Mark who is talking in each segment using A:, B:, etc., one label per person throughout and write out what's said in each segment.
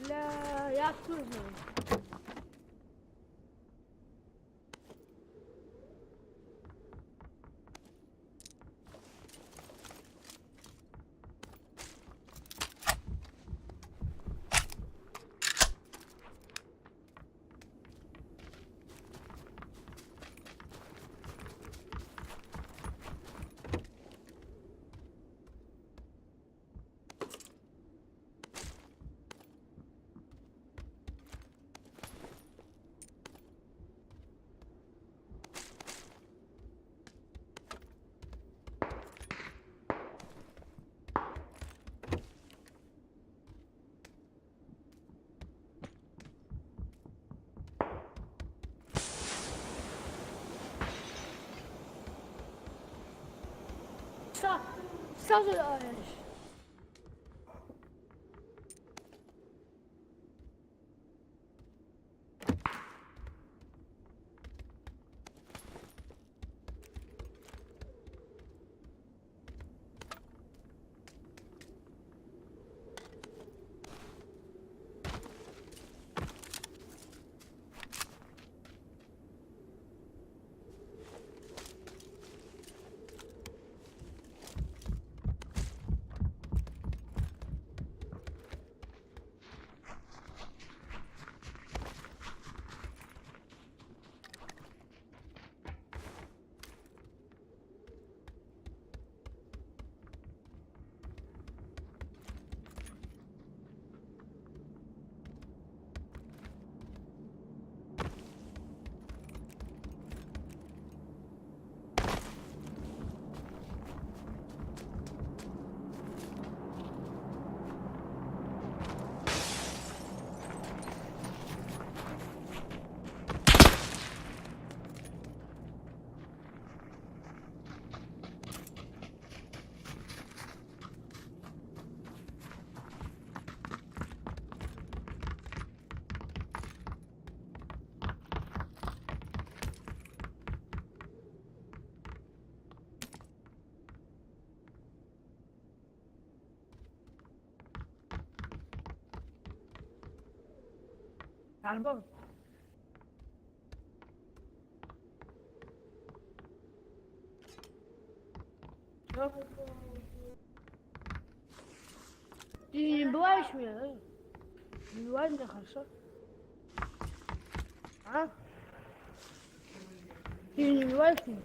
A: Бля, я откуда знаю? Сразу даешь. Альбом. Ты не бываешь меня, да? Не бываешь меня, хорошо? А? Ты не бываешь меня?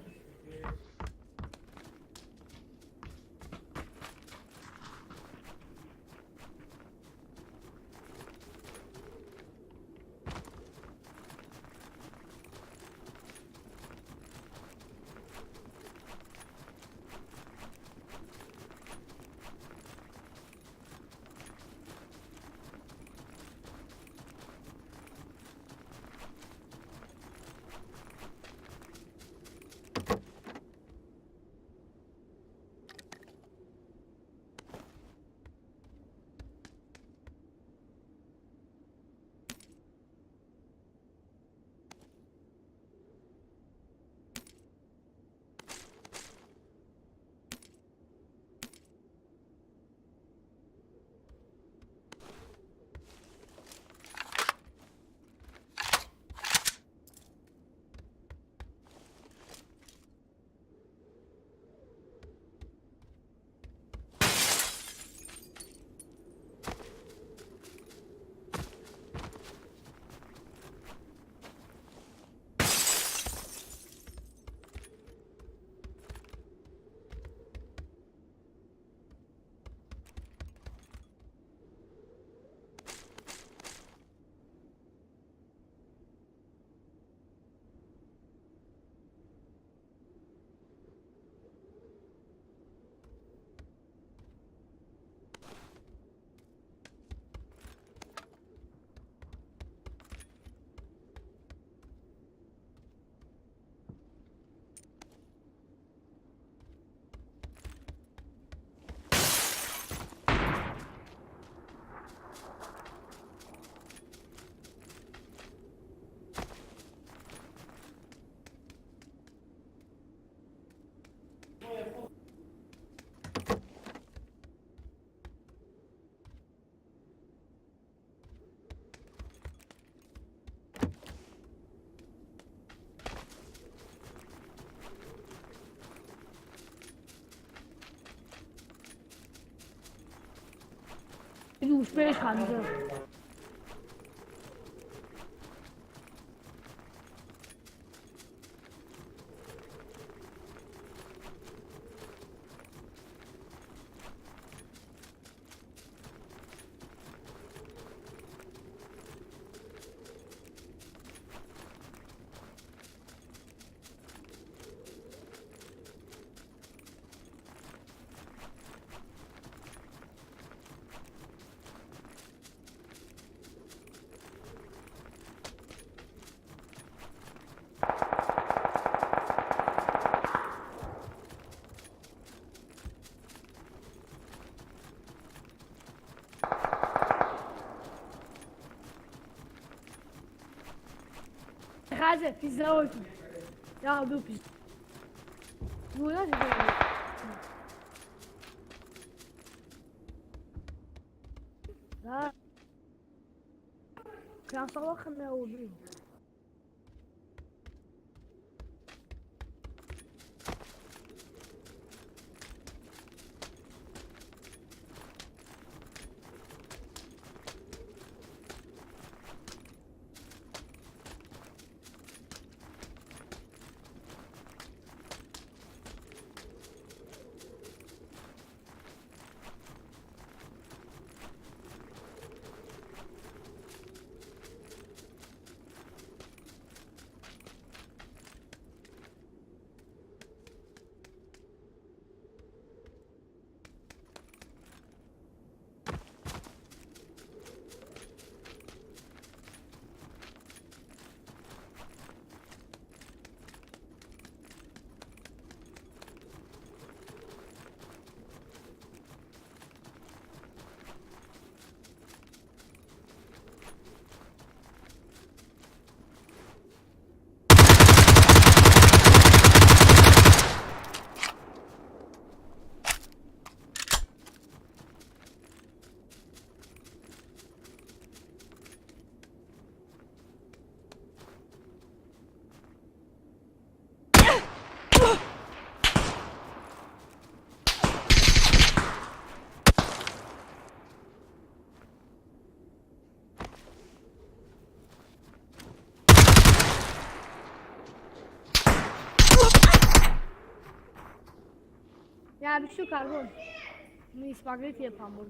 A: 65 kanca. Hadi pizza olsun. Ya bu pizza. Bu nasıl böyle? Ya. Kan sabah ne oldu? Ya bir şu karbon. Bunu spagetti yapalım bunu.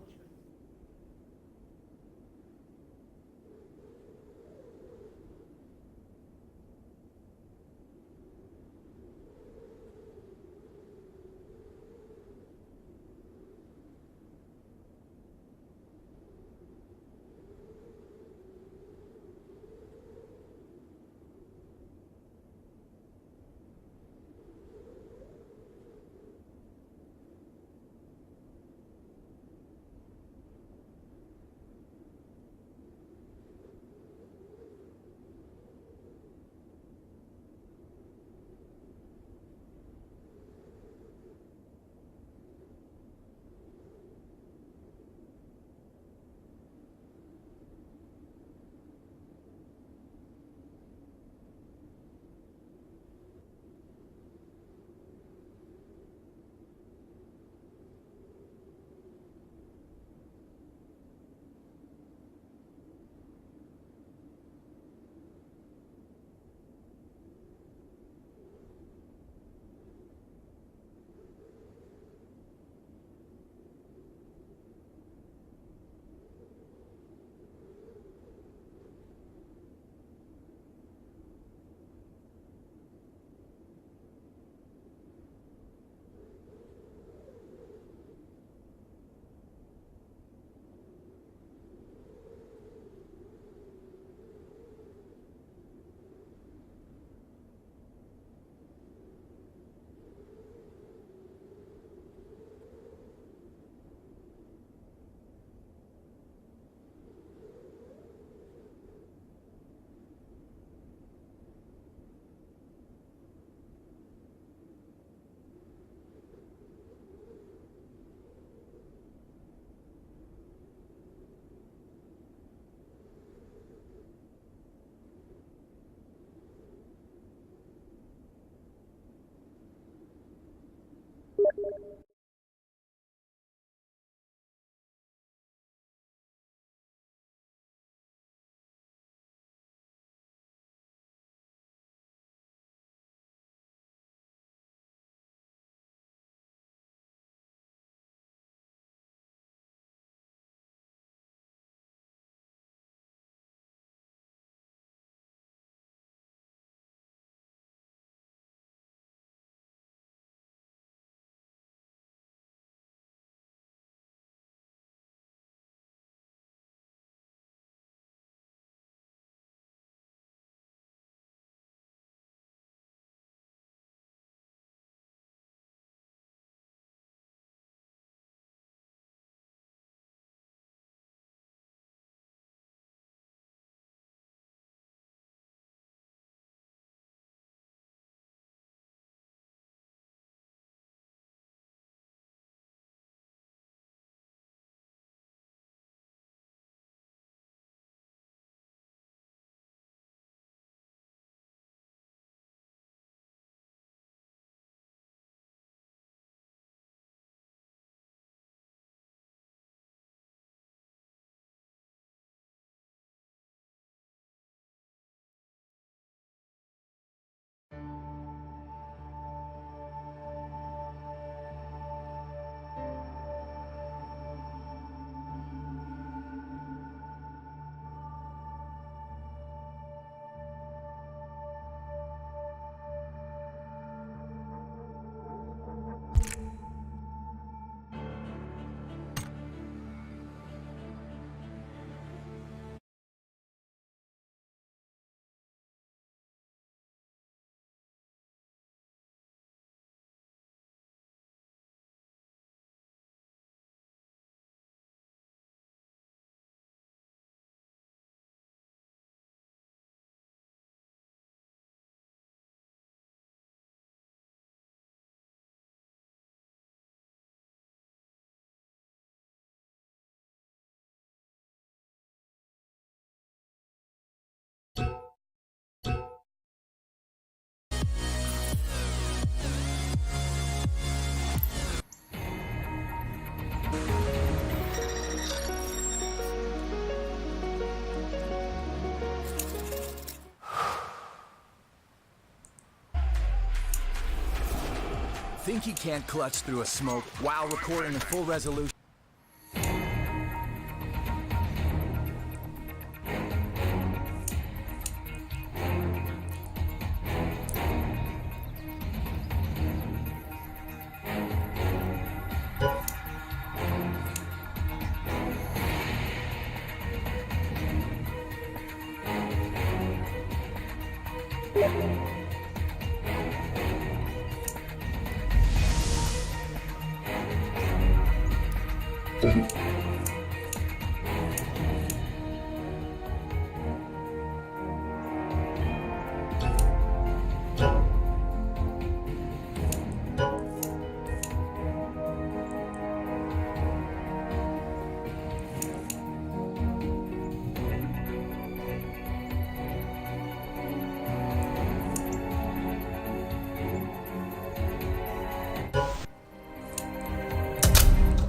B: Think you can't clutch through a smoke while recording in full resolution?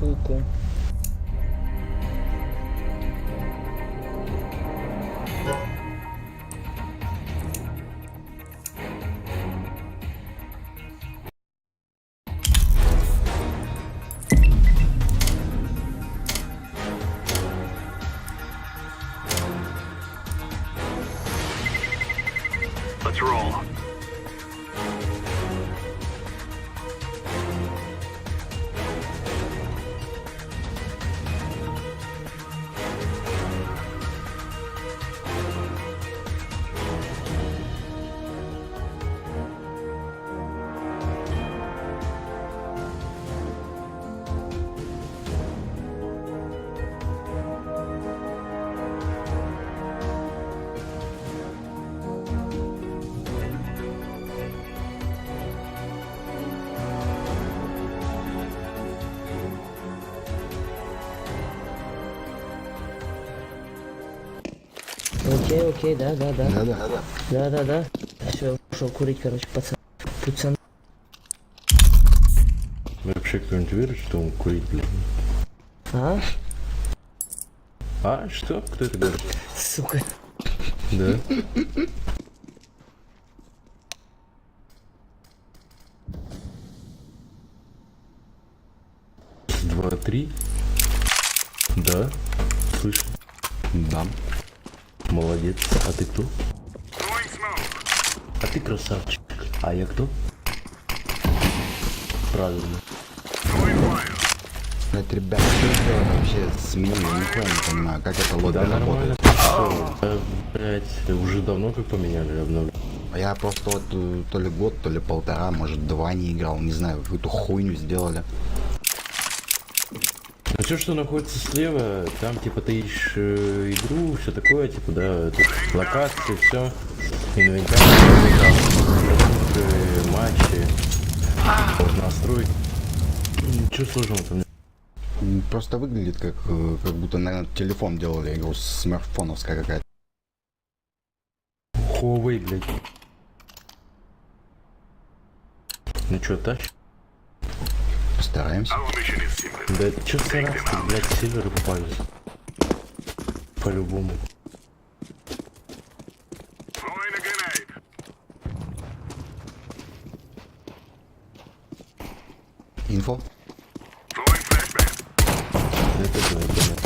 C: Куку.
D: Let's roll.
C: Окей, да. Да. Все, ушел курить, короче, пацан.
E: Вообще кто-нибудь верит, что он курит, блин?
C: А?
E: А? Что? Кто это говорит?
C: Сука.
E: Да? Два, три. Да. Слышь.
F: Да.
E: Молодец. А ты кто? А ты красавчик. А я кто? Правильно.
F: Это, ребят, что это вообще с меню? Я нихуя не понимаю, как это лобби
E: Да, нормально.
F: работает.
E: Блять, уже давно как поменяли, обновили.
F: А я просто вот то ли год, то ли полтора, может два не играл, не знаю, какую-то хуйню сделали.
E: Ну все, что находится слева, там типа ты ищешь игру, все такое, типа, да, тут локации, все, инвентарь, матчи, можно настроить. Ничего сложного там нет.
F: Просто выглядит как будто, наверное, телефон делали игру, смартфоновская какая-то.
E: Huawei, блядь. Ну что, тащишь?
F: Постараемся.
E: Да это что сразу, блядь, северы попались. По-любому.
F: Инфо?
E: Это да, понятно.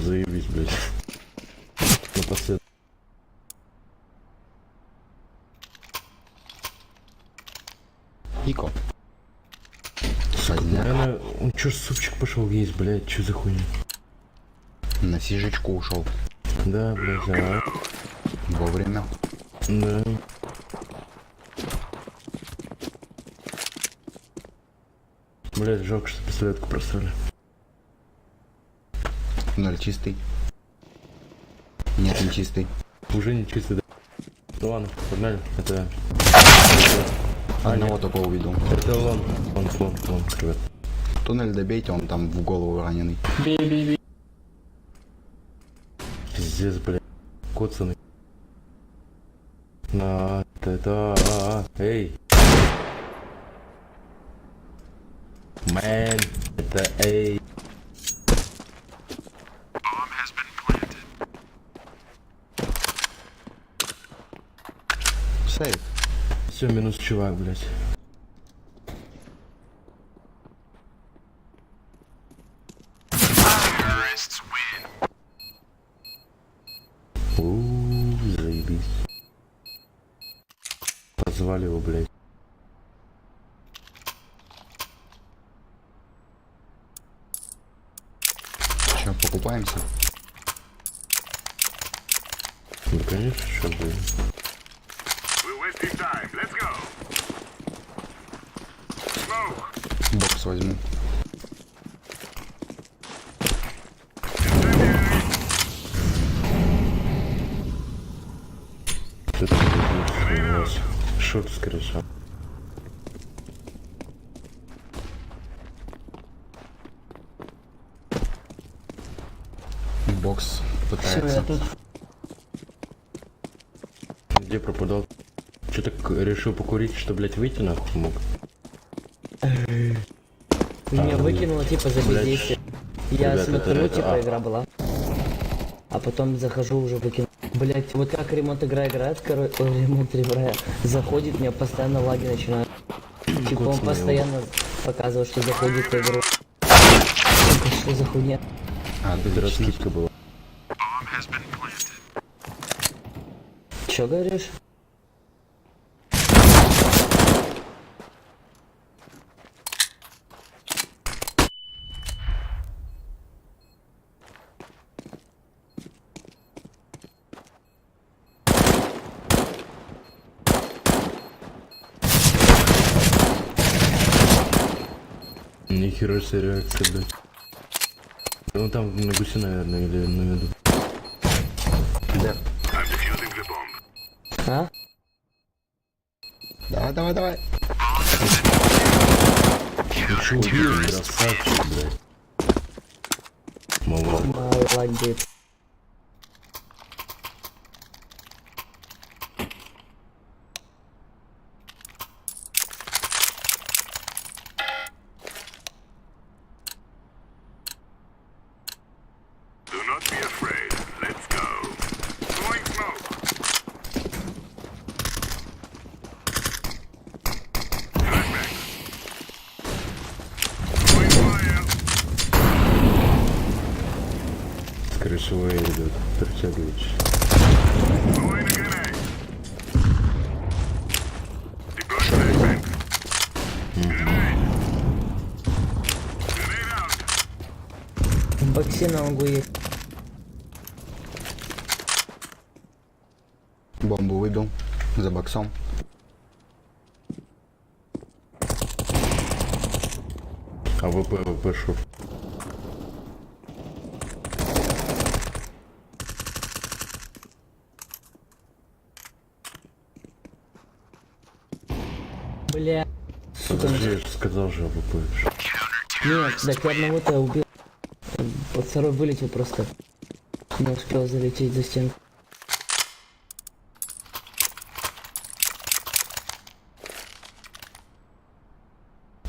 E: Заебись, блядь. Напоследок.
F: Ико. Козляк.
E: Наверное, он чё, супчик пошел есть, блядь, чё за хуйня?
F: На сижечку ушел.
E: Да, блядь, да.
F: Вовремя.
E: Да. Блядь, жалко, что пистолетку просрали.
F: Туннель чистый. Нет, не чистый.
E: Уже не чисто, да. Ну ладно, погнали. Это...
F: Одного только увидел.
E: Это лон, ребят.
F: Туннель добейте, он там в голову раненый.
E: Бей. Пиздец, блядь. Коцаный. На, эй. Мэн, это эй.
F: Сейф.
E: Все, минус чувак, блядь. Заебись. Позвали его, блядь.
F: Че, покупаемся?
E: Ну, конечно, что, блядь.
F: Бокс возьму.
E: Это у вас шорт, скорее всего.
F: Бокс
C: Все,
F: пытается.
C: я тут.
E: Где пропадал? Че так решил покурить, что, блядь, выйти нахуй мог?
C: Меня выкинуло типа за
E: блядь.
C: бездействие. Я
E: Ребята,
C: смотрю,
E: это-
C: типа игра была. А потом захожу, уже выкинул. Блять, вот как ремонт игра играет, ремонт игра заходит, мне постоянно лаги начинают. Типа он
E: Коцаный
C: постоянно показывает, что заходит в игру. Это что за хуйня?
E: Это раскидка была.
C: Чё говоришь?
E: Нихера себе реакция, блядь. Ну там на гусе, наверное, или на меду.
F: Да.
C: А?
F: Давай.
E: Ну чё, убил, красавчик, блядь. Молодец.
C: Молодец.
E: Скорее всего, идет. Притягиваешь.
C: В боксе на углу есть.
F: Бомбу выбил. За боксом.
E: А ВП шо?
C: Бля. Сука,
E: Подожди, я же сказал же ВП.
C: нет, так я одного-то убил. Вот второй вылетел просто. Не успел залететь за стенку.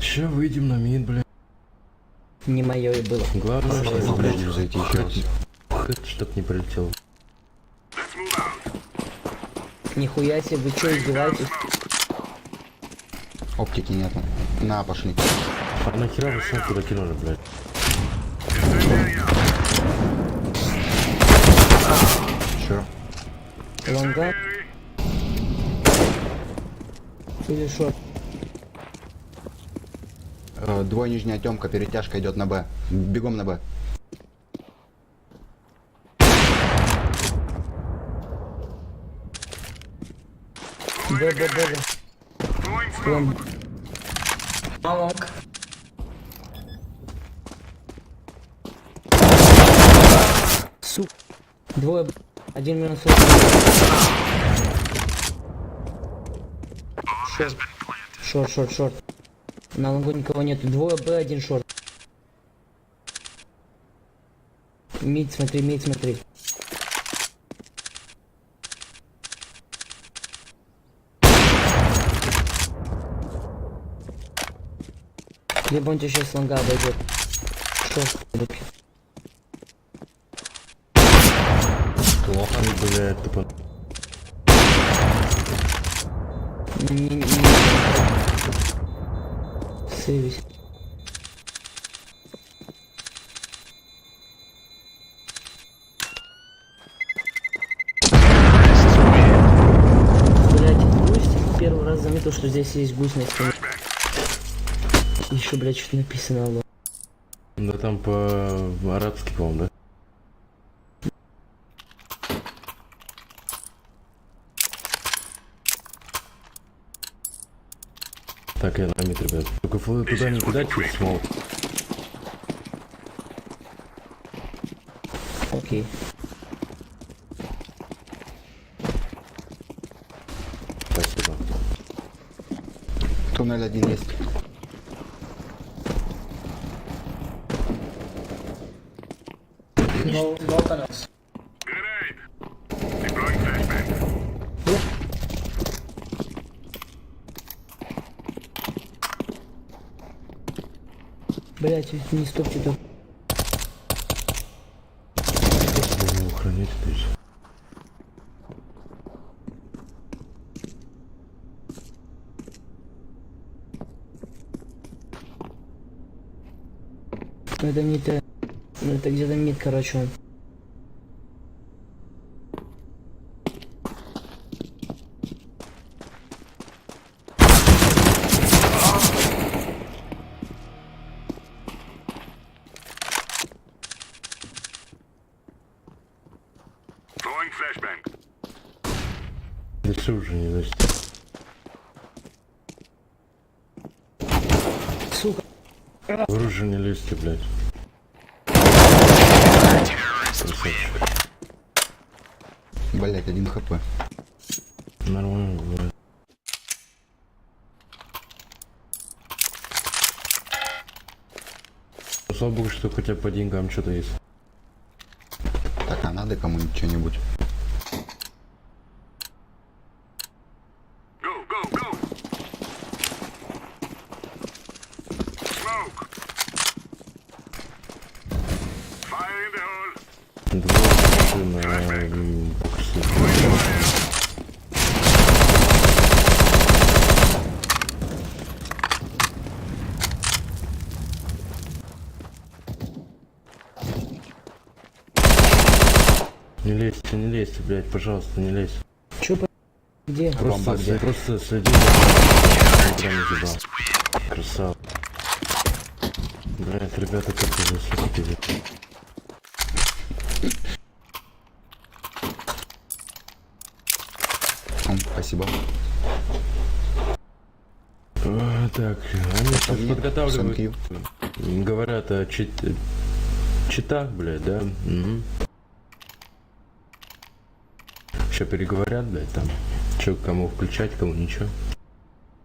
E: Ща выйдем на мид, блядь.
C: Не мое и было.
E: Главное, что, блядь,
F: зайти еще раз.
E: хэт, чтоб не прилетел.
C: Нихуя себе, вы чё, издеваетесь?
F: Оптики нету. На, пошли.
E: А нахера вы сам туда кинули, блядь?
F: Чё?
C: Лонга? Или шо?
F: Двое нижняя темка, перетяжка идет на Б. Бегом на Б.
C: Б. Клуб. Помог. Сука. Двое. Один минус. Шорт. На лонгу никого нету. Двое Б, один шорт. Мид смотри. Либо он тебе сейчас лонга обойдет. Шорт.
E: Плохо, блядь, тупо.
C: Не. Сейвись. Блять, гусь. Первый раз заметил, что здесь есть гусь на стене. Еще, блять, что-то написано, алло.
E: Да там по-арабски, по-моему, да? Так, я на мид, ребят. Только туда не кидайте, смол.
C: Окей.
E: Спасибо.
F: Туннель один есть.
D: No tunnels.
C: Блять, не стопьте тут.
E: Просто его хранить здесь.
C: Ну это не то. Ну это где-то мид, короче, он.
E: Да все уже не значит.
C: Сука.
E: В оружие не лезьте, блядь. Красавчик.
F: Блять, 1 хп.
E: Нормально, блядь. Слава богу, что хотя бы по деньгам что-то есть.
F: Так, а надо кому-нибудь что-нибудь?
E: Не лезьте, блядь, пожалуйста, не лезь.
C: Чё по... Где?
F: Бомба где?
E: Просто следи за экраном зиба. Красава. Блядь, ребята, как вы засветите.
F: Спасибо.
E: Так, они сейчас
F: Нет,
E: подготавливают.
F: thank you.
E: Говорят о читах, блядь, да? Угу. Сейчас переговорят, блядь, там. Че, кому включать, кому ничего.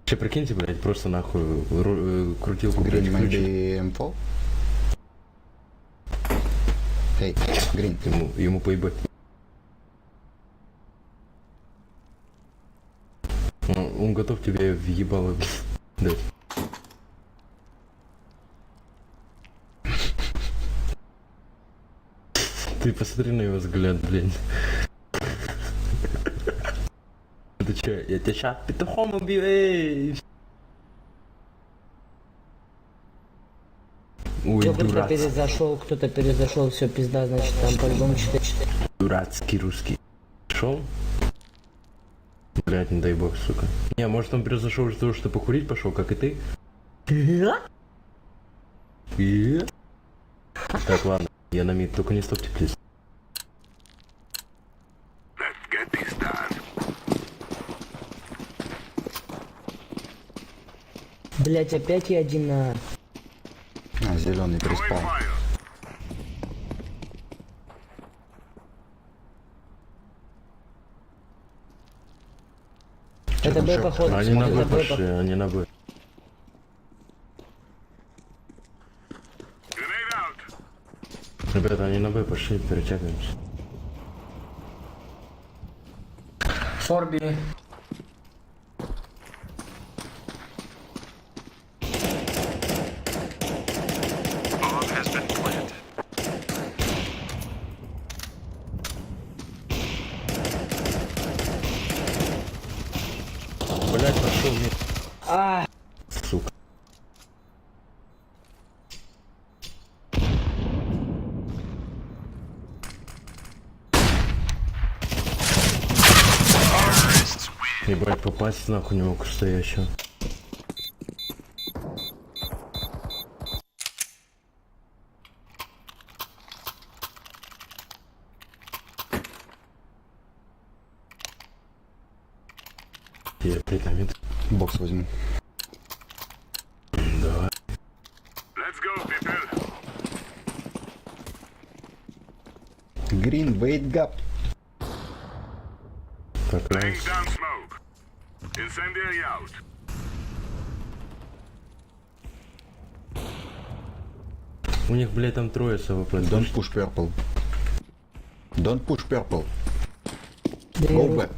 E: Че, прикиньте, блядь, просто нахуй крутилку, блядь,
F: Green
E: включить.
F: maybe M4? Эй, Green.
E: Ему поебать. Он готов тебе въебало дать. Ты посмотри на его взгляд, блин. Ты че, я тебя щас петухом убью, эй! Ой,
C: Кто-то перезашел, все, пизда, значит, там по-любому 4-4.
E: Дурацкий русский. Шел? Блять, не дай бог, сука. Не, может он перезашел из-за того, что покурить пошел, как и ты? Так, ладно, я на мид, только не стопьте, плиз.
C: Блять, опять я один на...
F: А, зеленый приспал.
C: Это Б, походу.
E: Они на Б
C: Это Б,
E: пошли, они на Б. Ребята, они на Б пошли, перетягиваемся.
D: Форби.
E: Блять, пошел мид. Сука. Ебать, попасть нахуй не мог, что я еще. Я притомит.
F: Бокс возьму.
E: Давай.
F: Green, wait gap.
E: Так, найс. У них, блядь, там трое с АВП.
F: Don't push purple. Don't push purple. Go back.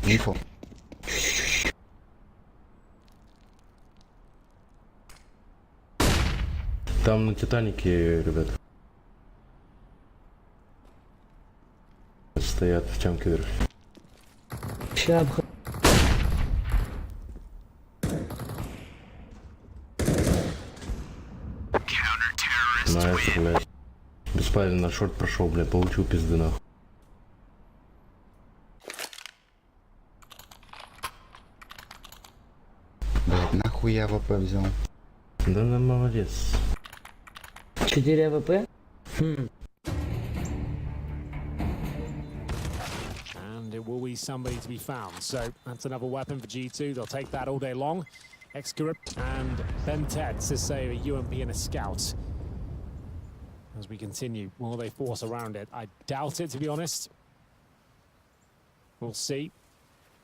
F: Info.
E: Там на Титанике, ребят. Стоят в тямке вверх.
C: Ща
E: Найс, блядь. Беспален на шорт прошел, блядь, получил пизды нахуй.
F: Блять, нахуй я ВП взял.
E: Да, молодец.
C: 4 АВП?
G: And it will be somebody to be found. So that's another weapon for G2. They'll take that all day long. Excurip and Bentet to say a UMP and a scout. As we continue, will they force around it? I doubt it, to be honest. We'll see.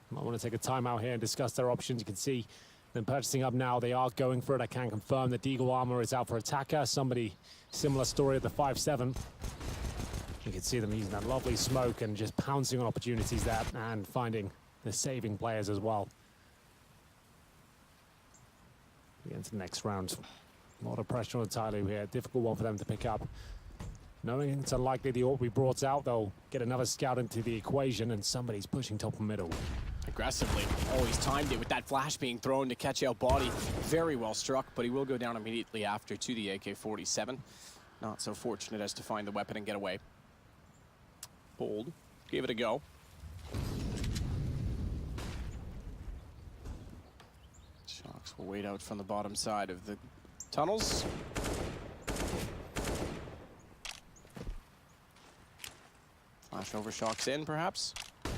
G: Might want to take a time out here and discuss their options. You can see them purchasing up now. They are going for it. I can confirm that Deagle Armor is out for attacker. Somebody similar story at the 5-7. You can see them using that lovely smoke and just pouncing on opportunities there and finding the saving players as well. We get into the next round. A lot of pressure on Tyloo here. Difficult one for them to pick up. Knowing it's unlikely the AWP will be brought out, they'll get another scout into the equation and somebody's pushing top and middle.
H: Aggressively, always timed it with that flash being thrown to catch out body. Very well struck, but he will go down immediately after to the AK-47. Not so fortunate as to find the weapon and get away. Bold, gave it a go. Shocks will wait out from the bottom side of the tunnels. Flash over, Shocks in, perhaps.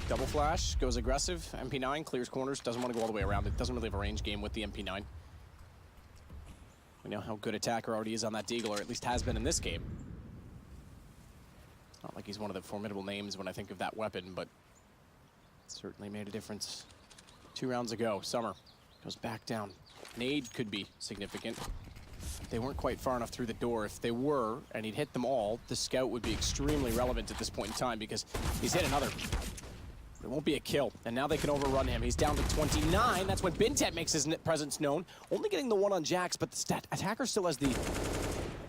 H: Double flash, goes aggressive. MP9 clears corners, doesn't want to go all the way around it. Doesn't really have a range game with the MP9. We know how good attacker already is on that Deagle, or at least has been in this game. It's not like he's one of the formidable names when I think of that weapon, but certainly made a difference 2 rounds ago. Summer goes back down. Nade could be significant. They weren't quite far enough through the door. If they were, and he'd hit them all, the scout would be extremely relevant at this point in time because he's hit another. It won't be a kill, and now they can overrun him. He's down to 29. That's when Bintet makes his presence known. Only getting the one on Jax, but the attacker still has the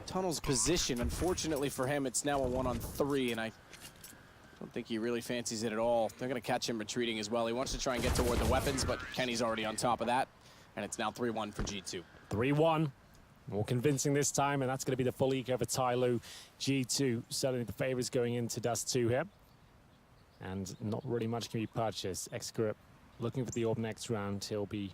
H: tunnel's position. Unfortunately for him, it's now a 1-on-3, and I don't think he really fancies it at all. They're going to catch him retreating as well. He wants to try and get toward the weapons, but Kenny's already on top of that, and it's now 3-1 for G2.
G: 3-1. More convincing this time, and that's going to be the full eco for Tyloo. G2 certainly the favourites going into Dust 2 here. And not really much can be purchased. Excurip looking for the orb next round. He'll be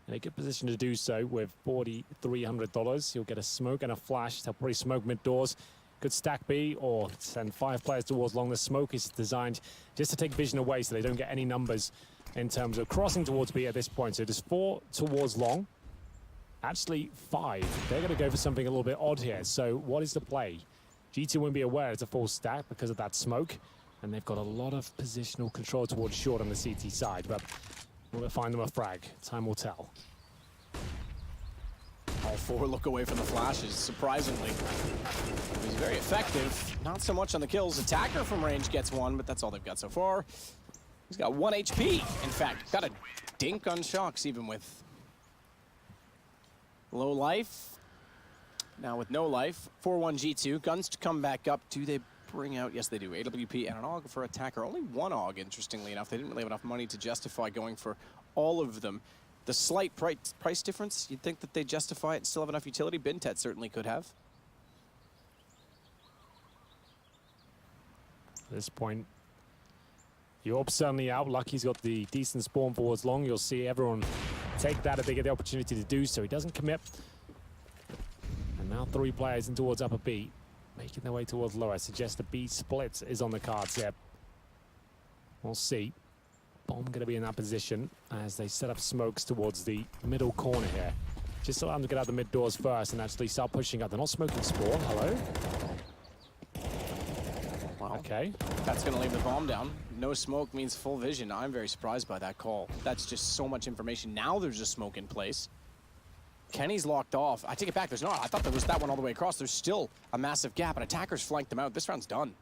G: in a good position to do so with $4,300. He'll get a smoke and a flash. He'll probably smoke mid doors. Could stack B or send 5 players towards long. The smoke is designed just to take vision away so they don't get any numbers in terms of crossing towards B at this point. So there's 4 towards long. Actually 5. They're going to go for something a little bit odd here. So what is the play? G2 won't be aware it's a full stack because of that smoke. And they've got a lot of positional control towards short on the CT side. But we'll find them a frag. Time will tell.
H: All 4 look away from the flashes, surprisingly. He's very effective. Not so much on the kills. Attacker from range gets 1, but that's all they've got so far. He's got 1 HP. In fact, got a dink on shocks, even with low life. Now with no life, 4-1 G2. Guns to come back up. Do they bring out? Yes, they do. AWP and an AUG for attacker. Only 1 AUG, interestingly enough. They didn't really have enough money to justify going for all of them. The slight price difference, you'd think that they justify it and still have enough utility. Bintet certainly could have.
G: At this point, Yorp's certainly out. Lucky's got the decent spawn forwards long. You'll see everyone take that if they get the opportunity to do so. He doesn't commit. And now 3 players in towards upper B, making their way towards lower. I suggest the B split is on the cards here. We'll see. Bomb going to be in that position as they set up smokes towards the middle corner here. Just allow them to get out the mid doors first and actually start pushing up. They're not smoking spawn. Hello?
H: Wow.
G: Okay.
H: That's going to leave the bomb down. No smoke means full vision. I'm very surprised by that call. That's just so much information. Now there's a smoke in place. Kenny's locked off. I take it back. There's not. I thought there was that one all the way across. There's still a massive gap, and attackers flanked them out. This round's done.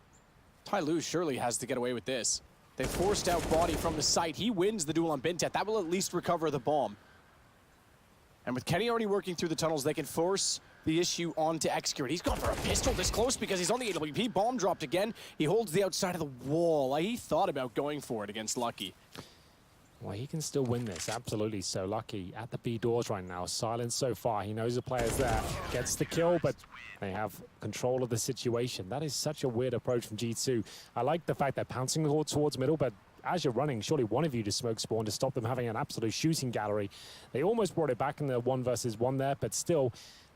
H: Tyloo surely has to get away with this. They forced out Body from the site. He wins the duel on Bintet. That will at least recover the bomb. And with Kenny already working through the tunnels, they can force the issue onto Execute. He's gone for a pistol this close because he's on the AWP. Bomb dropped again. He holds the outside of the wall. He thought about going for it against Lucky.
G: Well, he can still win this, absolutely. So Lucky at the B doors right now. Silent so far. He knows the player's there. Gets the kill, but they have control of the situation. That is such a weird approach from G2. I like the fact they're pouncing towards middle, but as you're running, surely one of you just smoke spawn to stop them having an absolute shooting gallery. They almost brought it back in the 1 versus 1 there, but still,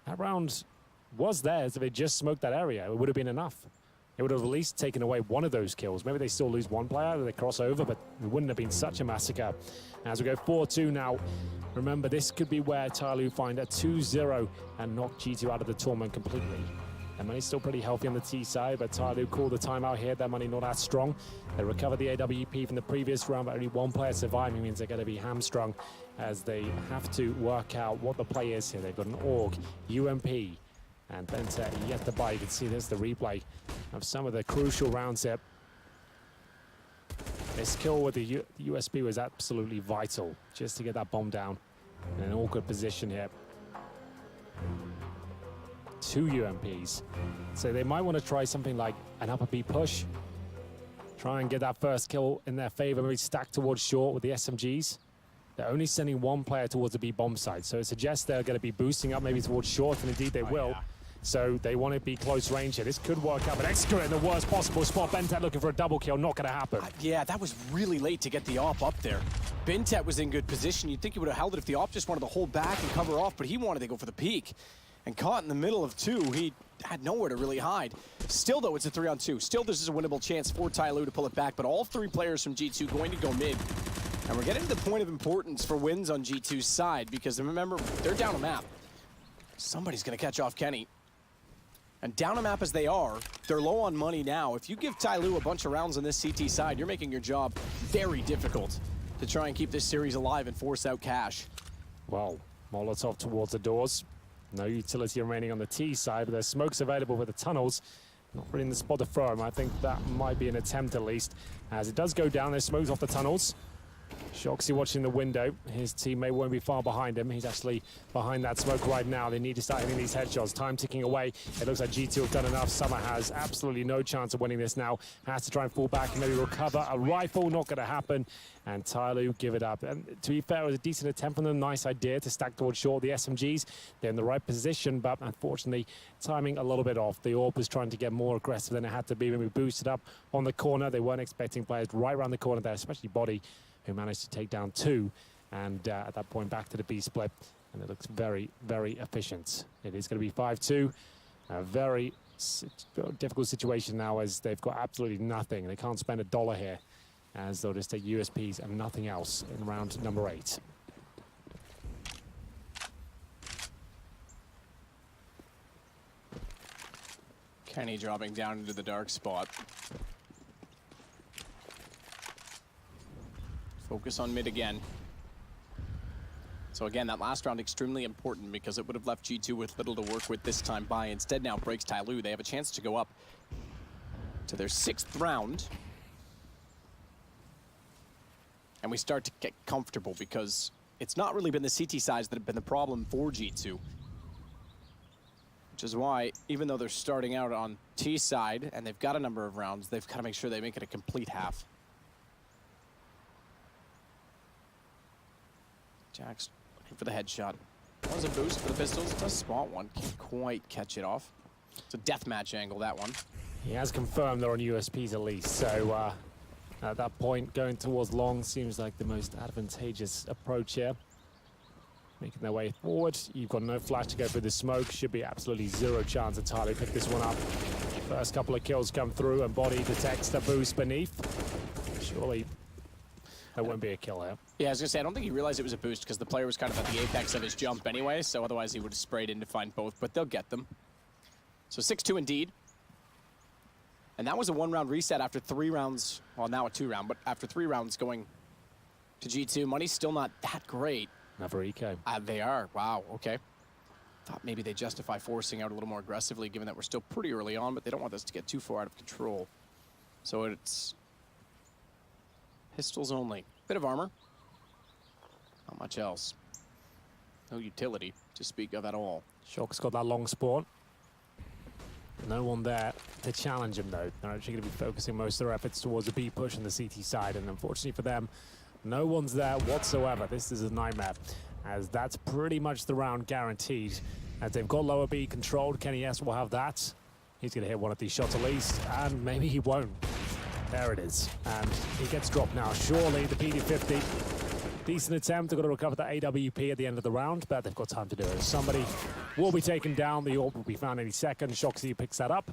G: that round was theirs. If they just smoked that area, it would have been enough. It would have at least taken away one of those kills. Maybe they still lose 1 player, they cross over, but it wouldn't have been such a massacre. As we go 4-2 now, remember this could be where Tyloo find a 2-0 and knock G2 out of the tournament completely. Their money's still pretty healthy on the T side, but Tyloo called the timeout here. Their money not as strong. They recover the AWP from the previous round, but only 1 player surviving means they're going to be hamstrung as they have to work out what the play is here. They've got an AUG, UMP, and Bintet yet to buy. You can see there's the replay of some of the crucial rounds here. This kill with the USB was absolutely vital just to get that bomb down in an awkward position here. 2 UMPs. So they might want to try something like an upper B push. Try and get that first kill in their favor, maybe stack towards short with the SMGs. They're only sending 1 player towards the B bomb side, so it suggests they're going to be boosting up maybe towards short, and indeed they will. Yeah. So they want to be close range here. This could work out, but Execute in the worst possible spot. Bintet looking for a double kill, not going to happen.
H: Yeah, that was really late to get the AWP up there. Bintet was in good position. You'd think he would have held it if the AWP just wanted to hold back and cover off, but he wanted to go for the peak. And caught in the middle of 2, he had nowhere to really hide. Still, though, it's a 3-on-2. Still, this is a winnable chance for Tyloo to pull it back, but all 3 players from G2 going to go mid. And we're getting to the point of importance for wins on G2's side, because remember, they're down a map. Somebody's going to catch off Kenny. And down a map as they are, they're low on money now. If you give Tyloo a bunch of rounds on this CT side, you're making your job very difficult to try and keep this series alive and force out cash.
G: Well, Molotov towards the doors. No utility remaining on the T side, but there's smokes available with the tunnels. Not really in the spot to throw him. I think that might be an attempt at least. As it does go down, there's smokes off the tunnels. Shoxy watching the window. His teammate won't be far behind him. He's actually behind that smoke right now. They need to start hitting these headshots. Time ticking away. It looks like G2 have done enough. Summer has absolutely no chance of winning this now. Has to try and fall back and maybe recover a rifle. Not going to happen. And Tyloo give it up. And to be fair, it was a decent attempt from them. Nice idea to stack towards short. The SMGs, they're in the right position, but unfortunately, timing a little bit off. The AWP was trying to get more aggressive than it had to be when we boosted up on the corner. They weren't expecting players right around the corner there, especially Body, who managed to take down 2. And at that point, back to the B split. And it looks very, very efficient. It is going to be 5-2. A very difficult situation now as they've got absolutely nothing. They can't spend $1 here, as they'll just take USPs and nothing else in round number 8.
H: Kenny dropping down into the dark spot. Focus on mid again. So again, that last round extremely important because it would have left G2 with little to work with this time by. Instead now breaks Tyloo. They have a chance to go up to their 6th round. And we start to get comfortable because it's not really been the CT sides that have been the problem for G2. Which is why, even though they're starting out on T side and they've got a number of rounds, they've got to make sure they make it a complete half. Jack's looking for the headshot. That was a boost for the pistols. Does spot one. Can't quite catch it off. It's a deathmatch angle, that one.
G: He has confirmed they're on USPs at least, so at that point, going towards long seems like the most advantageous approach here. Making their way forward. You've got no flash to go through the smoke. Should be absolutely zero chance of Tyler pick this one up. First couple of kills come through and body detects the boost beneath. Surely that won't be a kill here.
H: Yeah, I was gonna say, I don't think he realized it was a boost because the player was kind of at the apex of his jump anyway, so otherwise he would have sprayed in to find both, but they'll get them. So 6-2 indeed. And that was a 1-round reset after 3 rounds, well now a 2-round, but after 3 rounds going to G2. Money's still not that great.
G: Another eco.
H: They are, wow, okay. Thought maybe they justify forcing out a little more aggressively given that we're still pretty early on, but they don't want this to get too far out of control. So it's pistols only. Bit of armor. Not much else. No utility to speak of at all.
G: Shock's got that long spawn. No one there to challenge him though. They're actually going to be focusing most of their efforts towards the B push on the CT side, and unfortunately for them, no one's there whatsoever. This is a nightmare, as that's pretty much the round guaranteed. As they've got lower B controlled, Kenny S will have that. He's going to hit one of these shots at least, and maybe he won't. There it is, and he gets dropped now. Surely the PD-50. Decent attempt. They've got to recover the AWP at the end of the round, but they've got time to do it. Somebody will be taken down. The AWP will be found any second. Shoxy picks that up,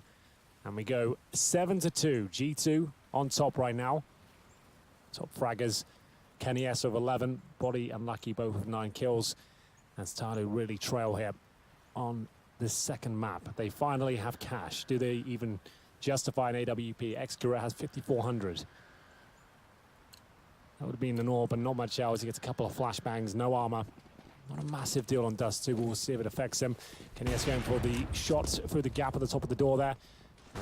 G: and we go 7-2. G2 on top right now. Top fraggers. Kenny S with 11. Body and Lucky both with 9 kills. As Talu really trail here on this second map. They finally have cash. Do they even justify an AWP? Excura has 5,400. That would have been the norm, but not much else. He gets a couple of flashbangs, no armor. Not a massive deal on Dust 2. We'll see if it affects him. Kenny S going for the shots through the gap at the top of the door there.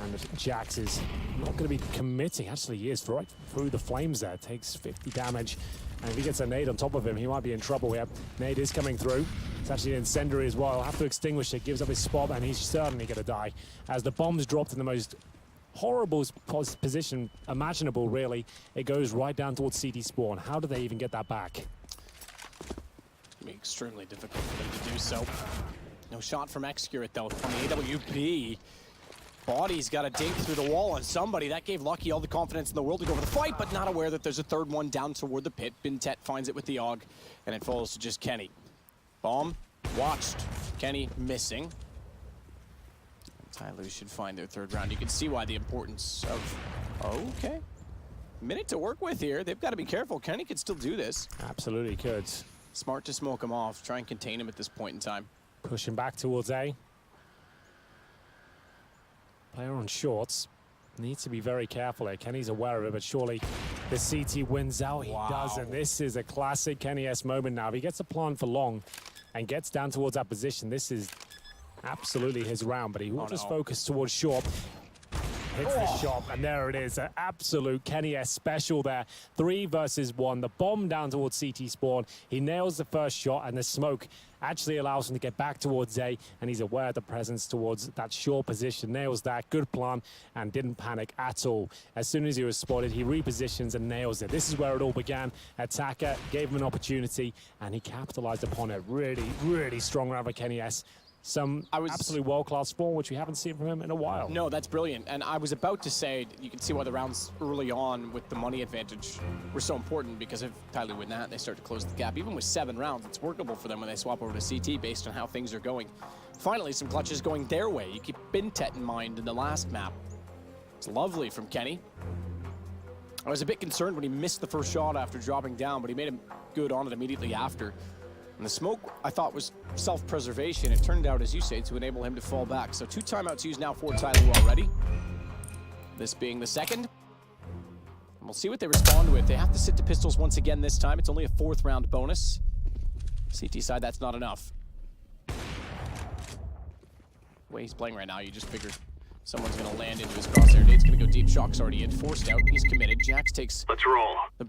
G: And Jax is not going to be committing. Actually, he is right through the flames there. Takes 50 damage. And if he gets a nade on top of him, he might be in trouble here. Nade is coming through. It's actually an incendiary as well. He'll have to extinguish it. Gives up his spot, and he's certainly going to die. As the bomb's dropped in the most horrible position imaginable, really. It goes right down towards CT spawn. How do they even get that back?
H: It'll be extremely difficult for them to do so. No shot from Excurate, though, on the AWP. Body's got to dink through the wall on somebody. That gave Lucky all the confidence in the world to go for the fight, but not aware that there's a third one down toward the pit. Bintet finds it with the AUG, and it falls to just Kenny. Bomb watched. Kenny missing. Tyloo should find their third round. You can see why the importance of... Okay. Minute to work with here. They've got to be careful. Kenny could still do this.
G: Absolutely could.
H: Smart to smoke him off. Try and contain him at this point in time.
G: Pushing back towards A. Player on shorts. Needs to be very careful here. Kenny's aware of it, but surely the CT wins out. He does, and this is a classic Kenny S moment now. If he gets a plan for long and gets down towards that position, this is absolutely his round, but he will just focus towards short. Hits the shot, and there it is. An absolute Kenny S special there. 3 versus 1. The bomb down towards CT spawn. He nails the first shot, and the smoke actually allows him to get back towards A, and he's aware of the presence towards that short position. Nails that. Good plan, and didn't panic at all. As soon as he was spotted, he repositions and nails it. This is where it all began. Attacker gave him an opportunity, and he capitalized upon it. Really, really strong round for Kenny S. some absolute world-class form, which we haven't seen from him in a while.
H: No, that's brilliant. And I was about to say, you can see why the rounds early on with the money advantage were so important, because if Tyler win that, they start to close the gap. Even with 7 rounds, it's workable for them when they swap over to CT based on how things are going. Finally, some clutches going their way. You keep Bintet in mind in the last map. It's lovely from Kenny. I was a bit concerned when he missed the first shot after dropping down, but he made him good on it immediately after. And the smoke, I thought, was self-preservation. It turned out, as you say, to enable him to fall back. So 2 timeouts used now for Tyloo already. This being the second. And we'll see what they respond with. They have to sit to pistols once again this time. It's only a 4th round bonus. CT side, that's not enough. The way he's playing right now, you just figure someone's going to land into his crosshair. Nate's going to go deep. Shock's already in. Forced out. He's committed. Jax takes...
D: Let's roll.
H: The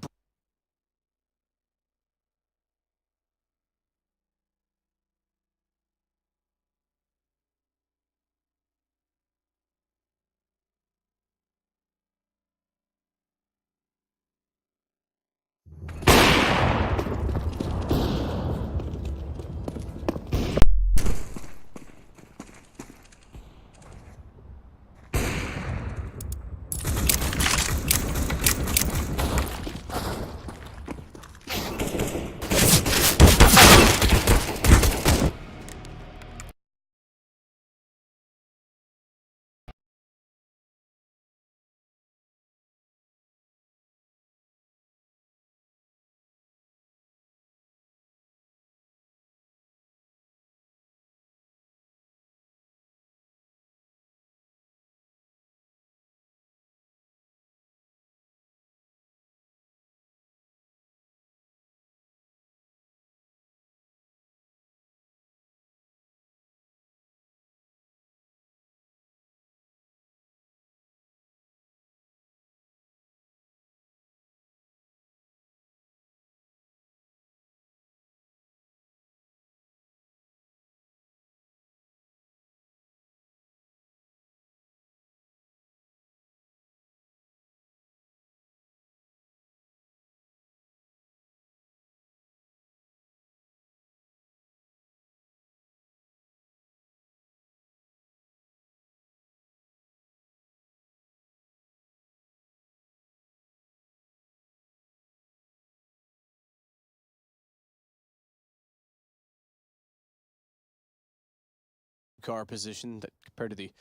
H: car position that compared to the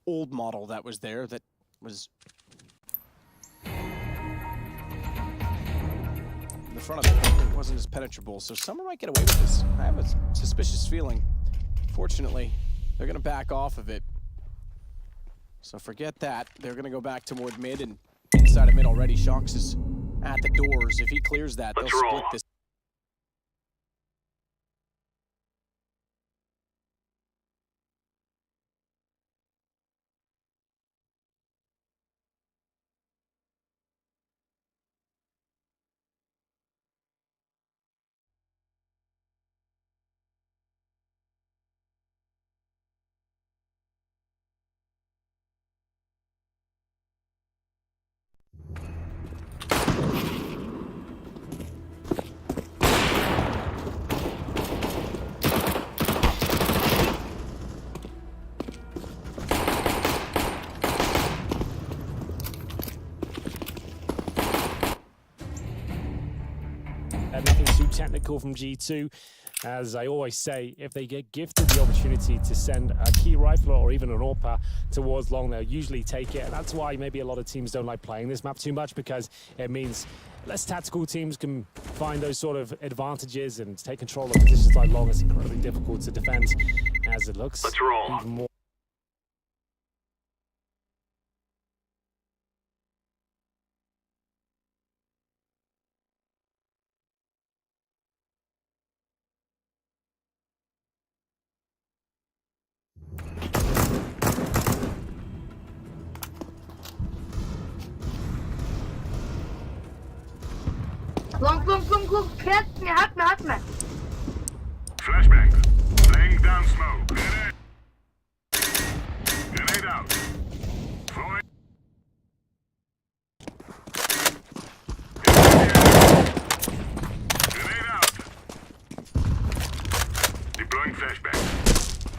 H: old model that was there, that was in the front of it wasn't as penetrable. So Summer might get away with this. I have a suspicious feeling. Fortunately, they're going to back off of it. So forget that. They're going to go back toward mid, and inside of mid already. Shocks is at the doors. If he clears that, they'll split this.
G: Nothing too technical from G2. As I always say, if they get gifted the opportunity to send a key rifler or even an AWP towards long, they'll usually take it. And that's why maybe a lot of teams don't like playing this map too much, because it means less tactical teams can find those sort of advantages and take control of positions like long. It's incredibly difficult to defend, as it looks.
D: Let's roll.
G: Even more.
A: Long, Hat me.
D: Flashbang. Laying down smoke. Grenade. Grenade out. Throwing. Grenade out. Deploying flashbang.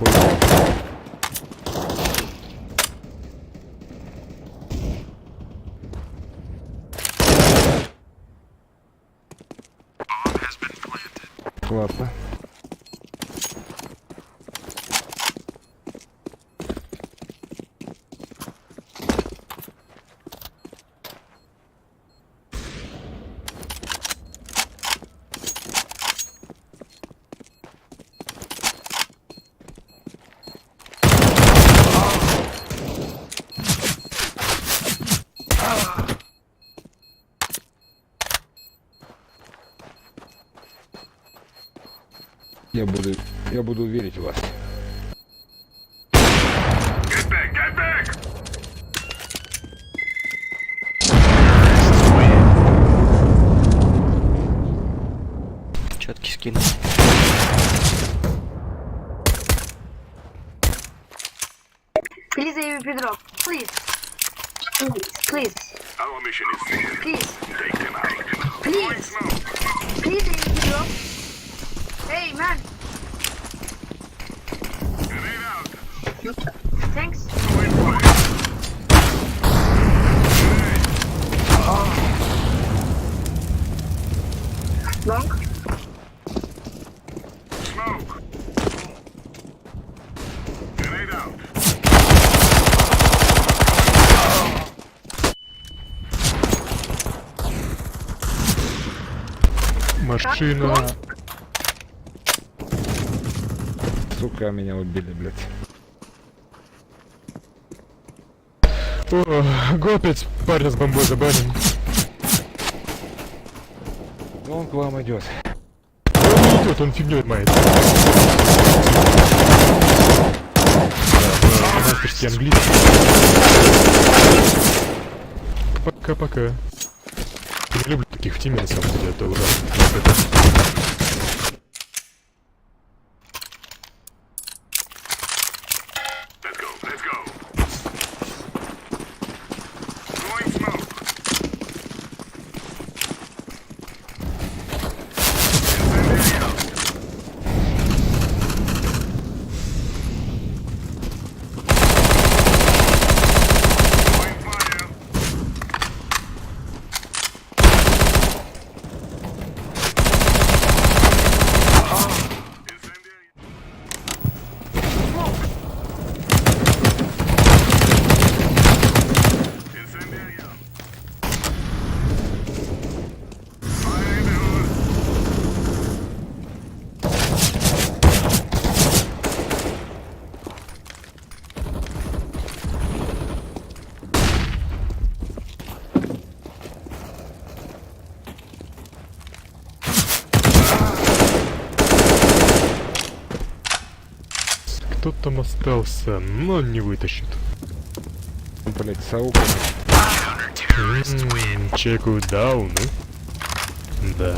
E: хуй. Ладно. Я буду верить в вас.
D: Get back, get back!
C: Четкий скин.
A: Please, Pedro. Please. Please.
D: Our mission is clear.
A: Please.
D: Take them out.
A: Please.
D: Smoke.
A: Please, Pedro. Hey, man.
D: Grenade out.
A: Thanks.
D: Throwing fire.
A: Long.
D: Smoke. Grenade out.
E: Машина. Сука, меня убили, блядь. О, го опять парня с бомбой забанен. Он к вам идет. Он не идет, он фигней мает. Мастерский английский. Пока-пока. Не люблю таких в теме, на самом деле, это ужасно.
D: Let's go, let's go. Throwing smoke. Incendiary out. Throwing fire. Incendiary. Incendiary out. Fire in the hood.
E: Кто там остался, но не вытащит. Блять, саука. Чекаю дауны. Да.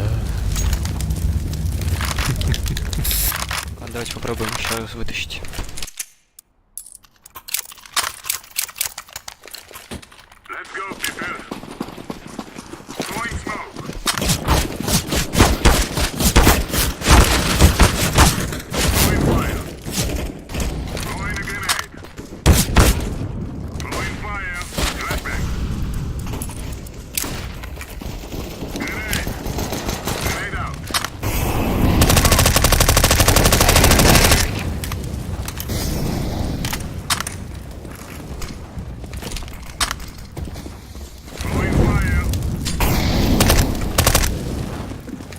C: Давайте попробуем еще раз вытащить.
D: Let's go, people. Throwing smoke. Throwing fire. Throwing a grenade. Throwing fire. Flashbang. Grenade. Grenade out. Throwing fire.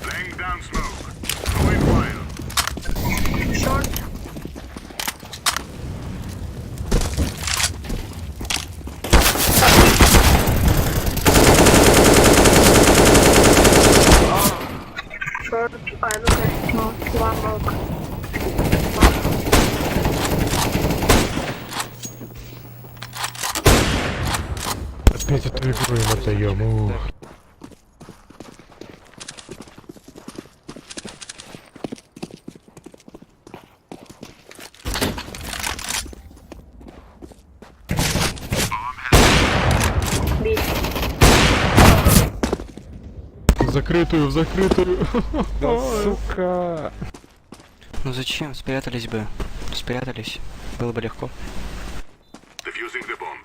D: Laying down smoke. Throwing fire.
A: Short. Short. I look at smoke. One look.
E: Опять эту игру им отдаем. Ух.
A: B.
E: В закрытую, в закрытую. Да, сука.
C: Ну зачем? Спрятались бы.
I: спрятались. Было бы легко.
D: Defusing the bomb.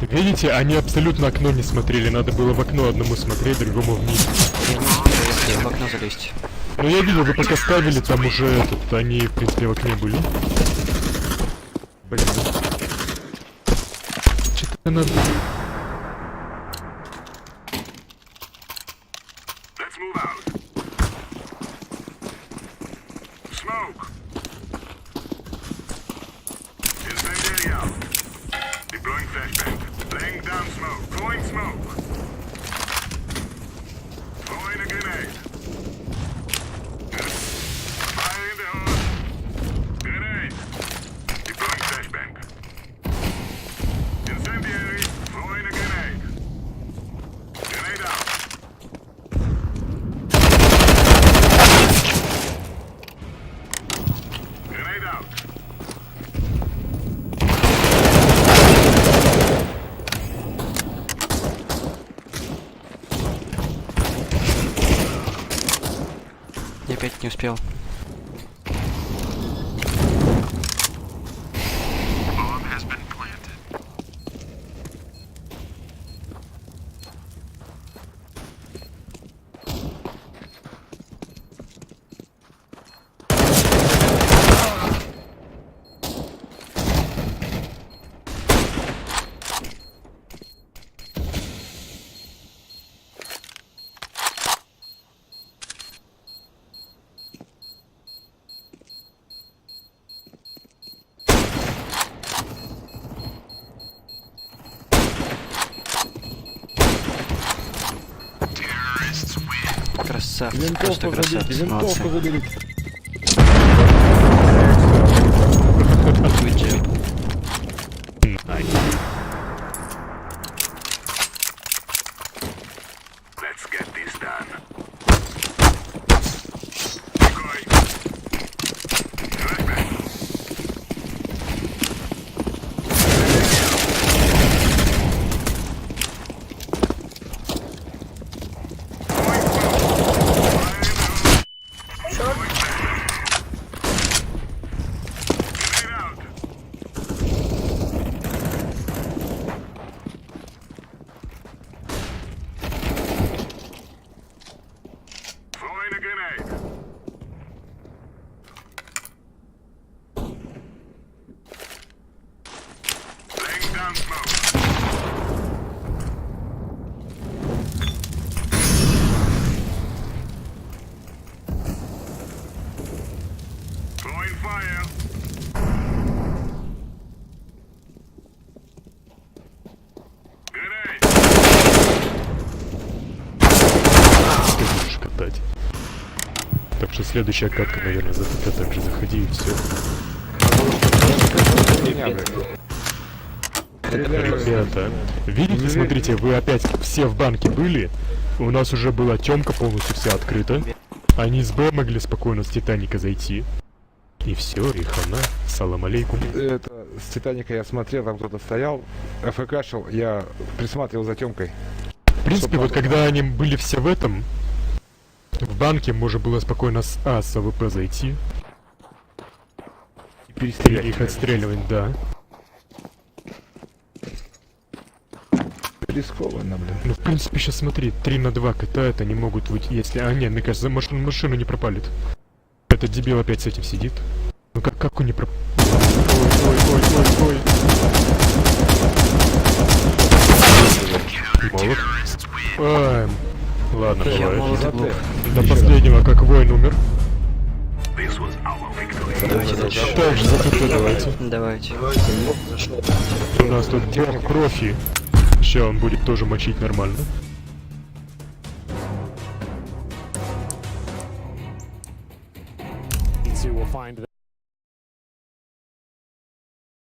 J: Видите, они абсолютно окно не смотрели. Надо было в окно одному смотреть, другому вниз.
I: Я не успел, если в окно залезть.
J: Ну я видел, вы пока ставили, там уже этот, они в принципе в окне были. Блин. Что-то надо...
D: Let's move out. Smoke. Incendiary out. Deploying flashbang. Laying down smoke. Throwing smoke. Throwing a grenade. Fire in the hole. Grenade. Deploying flashbang. Incendiary. Throwing a grenade. Grenade out. Grenade out.
I: Я опять не успел.
D: Bomb has been planted. Terrorists win.
I: Красавцы, просто красавцы. Молодцы. Good job.
D: Let's get this done. Decoy. Flashbang. Grenade out. Throwing a grenade. Laying down smoke. Throwing fire. Grenade.
J: Ты будешь катать. Так что следующая катка, наверное, за ТП также заходи и все. Ребята, видите, смотрите, вы опять все в банке были. У нас уже была темка полностью вся открыта. Они с Б могли спокойно с Титаника зайти. И все, и хана. Салам алейкум.
K: Это с Титаника я смотрел, там кто-то стоял, АФКшил, я присматривал за темкой.
J: В принципе, вот когда они были все в этом, в банке можно было спокойно с А, с АВП зайти.
K: И перестрелять.
J: Их отстреливать, да.
K: Рискованно, блин.
J: Ну, в принципе, сейчас смотри, 3 на 2 катают, они могут выйти, если... А, нет, мне кажется, машину не пропалит. Этот дебил опять с этим сидит. Ну, как он не пропалит? Ой. Молот. Ай, ладно, бывает. До последнего, как воин умер.
I: Давайте.
J: Так же, за ТП давайте.
I: Давайте.
J: У нас тут профи. Сейчас он будет тоже мочить нормально.
G: Will find